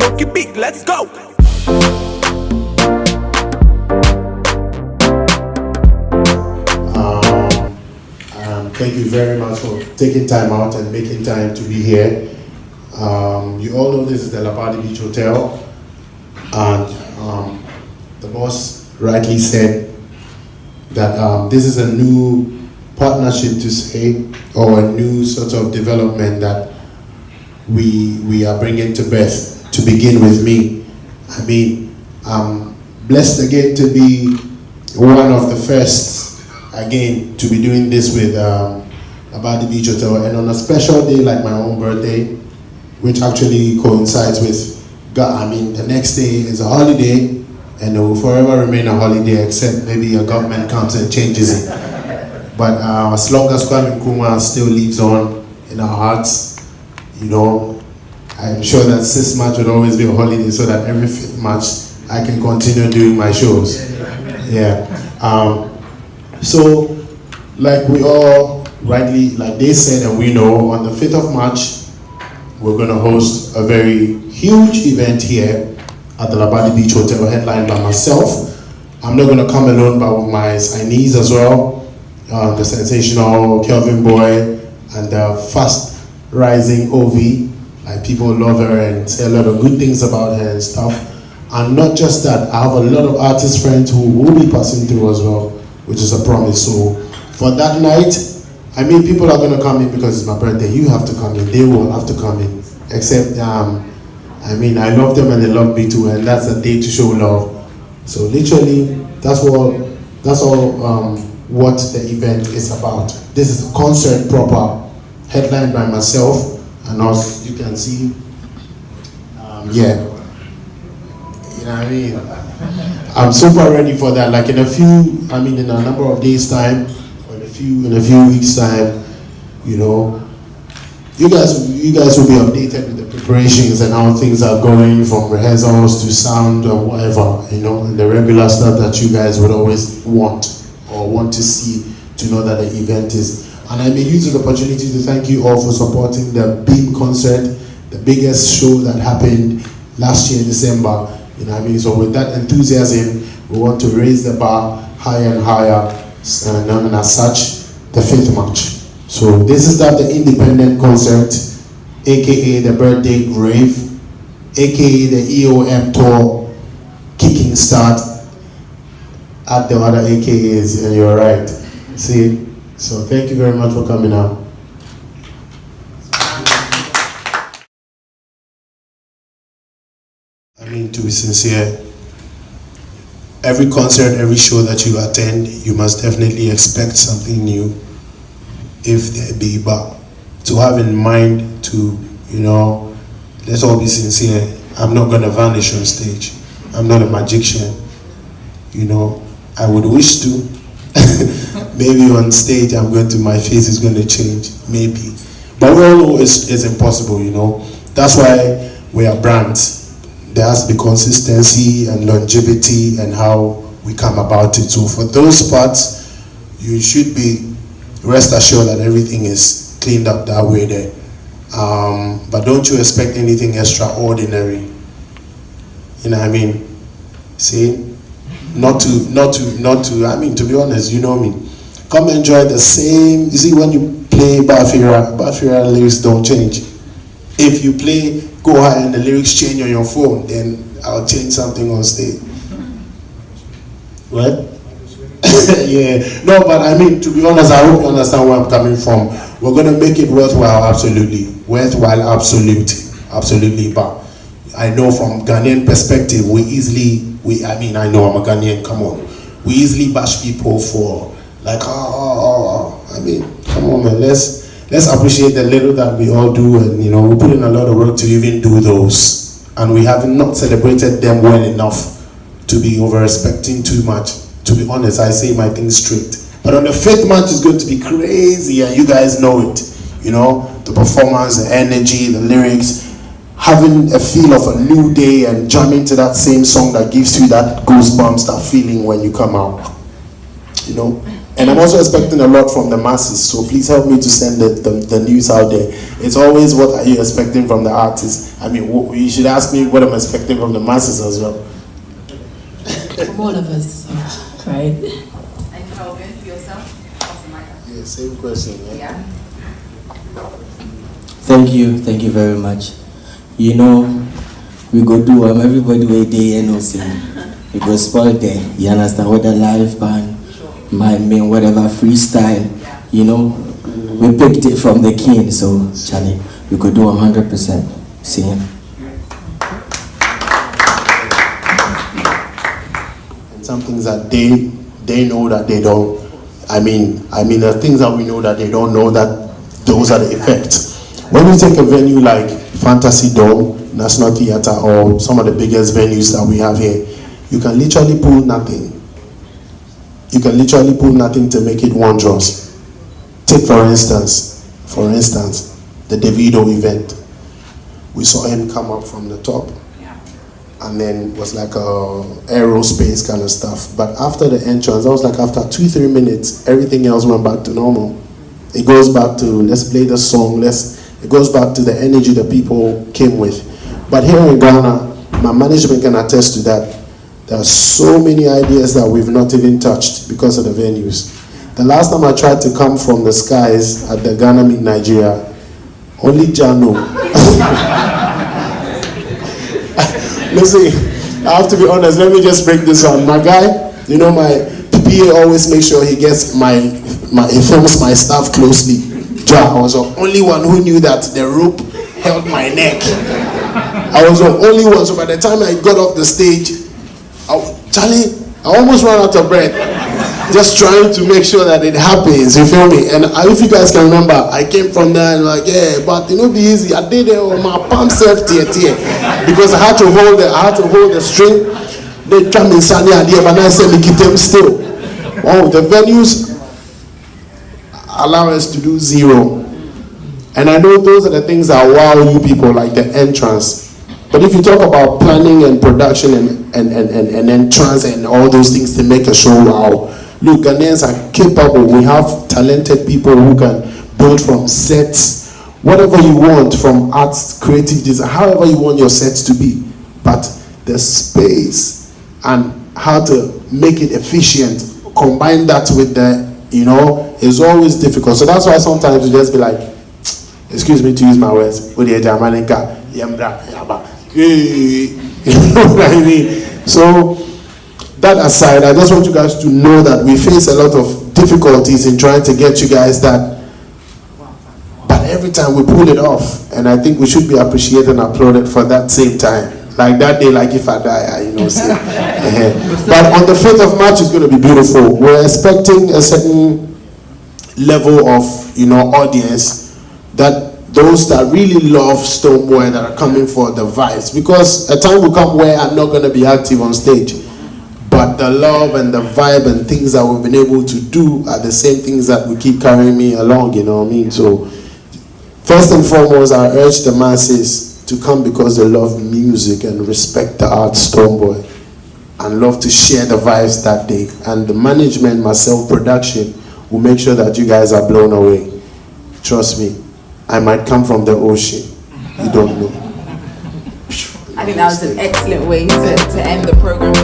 smoky beat, let's go. Thank you very much for taking time out and making time to be here. You all know this is the Labadi Beach Hotel, and the boss rightly said that this is a new partnership to say, or a new sort of development that we are bringing to birth. To begin with me, I mean, I'm blessed again to be one of the first again to be doing this with Labadi Beach Hotel, and on a special day like my own birthday, which actually coincides with the next day is a holiday, and it will forever remain a holiday except maybe a government comes and changes it. But as long as Kwame Nkrumah still lives on in our hearts, you know, I'm sure that 6th March would always be a holiday, so that every 5th March I can continue doing my shows. Yeah. So, like we all rightly, like they said and we know, on the 5th of March, we're going to host a very huge event here at the Labadi Beach Hotel, headlined by myself. I'm not going to come alone, but with my signees as well, the sensational Kelvin Boy and the fast rising Ovi. Like, people love her and say a lot of good things about her and stuff. And not just that, I have a lot of artist friends who will be passing through as well, which is a promise. So for that night, I mean, people are going to come in because it's my birthday. You have to come in. They will have to come in. Except, I mean, I love them and they love me too, and that's a day to show love. So literally, that's all what the event is about. This is a concert proper, headlined by myself, and as you can see, yeah. You know what I mean? I'm super ready for that. Like in a number of days time, or in a few weeks time, you know, you guys will be updated with the preparations and how things are going, from rehearsals to sound or whatever, you know, and the regular stuff that you guys would always want to see, to know that the event is. And I may use this opportunity to thank you all for supporting the big concert, the biggest show that happened last year in December. You know what I mean? So with that enthusiasm, we want to raise the bar higher and higher, and as such, the 5th March. So this is the independent concert, aka the birthday rave, aka the EOM tour kicking start at the other AKAs, and you're right. See? So thank you very much for coming out. I mean, to be sincere, every concert, every show that you attend, you must definitely expect something new, if there be. But to have in mind to, you know, let's all be sincere, I'm not going to vanish on stage. I'm not a magician. You know, I would wish to. Maybe on stage my face is going to change, maybe. But we all know it's impossible, you know. That's why we are brands. There has to be consistency and longevity and how we come about it. So for those parts, you should be rest assured that everything is cleaned up that way there. But don't you expect anything extraordinary. You know what I mean? See? Not to, I mean, to be honest, you know me. Come enjoy the same, you see, when you play Bafira lyrics don't change. If you play Go High and the lyrics change on your phone, then I'll change something on stage. What? Yeah, no, but I mean, to be honest, I hope you understand where I'm coming from. We're going to make it worthwhile, absolutely. Worthwhile, absolutely. But I know from Ghanaian perspective, I know I'm a Ghanaian, come on. We easily bash people for like, I mean, come on, man, let's appreciate the little that we all do, and you know, we put in a lot of work to even do those, and we have not celebrated them well enough to be over-respecting too much. To be honest, I say my thing straight. But on the 5th March is going to be crazy, and you guys know it. You know, the performance, the energy, the lyrics, having a feel of a new day and jamming to that same song that gives you that goosebumps, that feeling when you come out. You know, And I'm also expecting a lot from the masses, so please help me to send the news out there. It's always, what are you expecting from the artists? I mean, you should ask me what I'm expecting from the masses as well. From all of us, right? And Calvin, for yourself? Yeah, same question. Yeah. Thank you very much. You know, we go do everybody way day and also we go spoil there. You understand what the live band, my main whatever freestyle, you know, we picked it from the king, so Charlie, we could do 100%. See him. And some things that they know that they don't. I mean the things that we know that they don't know, that those are the effects. When you take a venue like Fantasy Dome, National Theatre, or some of the biggest venues that we have here, you can literally pull nothing. You can literally pull nothing to make it wondrous. Take for instance, the Davido event. We saw him come up from the top, and then it was like a aerospace kind of stuff. But after the entrance, that was like after 2-3 minutes, everything else went back to normal. It goes back to, let's play the song, it goes back to the energy that people came with. But here in Ghana, my management can attest to that. There are so many ideas that we've not even touched because of the venues. The last time I tried to come from the skies at the Ghana Meet Nigeria, only Jano. Listen, I have to be honest, let me just break this on. My guy, you know, my PA always makes sure he gets he films my stuff closely. I was the only one who knew that the rope held my neck. I was the only one, so by the time I got off the stage, Charlie, I almost ran out of breath. Just trying to make sure that it happens, you feel me? And if you guys can remember, I came from there and like, yeah, but it won't be easy. I did it on my palm self tear because I had to hold the string. They come in Sunday and but I said, keep them still. Oh, the venues allow us to do 0. And I know those are the things that wow you people, like the entrance. But if you talk about planning and production and entrance and all those things to make a show wow, look, Ghanaians are capable. We have talented people who can build from sets, whatever you want, from arts, creative design, however you want your sets to be. But the space and how to make it efficient, combine that with the, you know, is always difficult. So that's why sometimes you just be like, excuse me to use my words, you know what I mean? So that aside, I just want you guys to know that we face a lot of difficulties in trying to get you guys that, but every time we pull it off, and I think we should be appreciated and applauded for that same time. Like that day, like if I die, you know, see. But on the 5th of March, it's going to be beautiful. We're expecting a certain level of, you know, audience, that those that really love Stonebwoy, that are coming for the vibes, because a time will come where I'm not going to be active on stage, but the love and the vibe and things that we've been able to do are the same things that will keep carrying me along, you know what I mean? So first and foremost, I urge the masses to come because they love music and respect the art Stonebwoy and love to share the vibes that day. And the management, myself, production, will make sure that you guys are blown away. Trust me, I might come from the ocean. You don't know. I think that was an excellent way to end the program.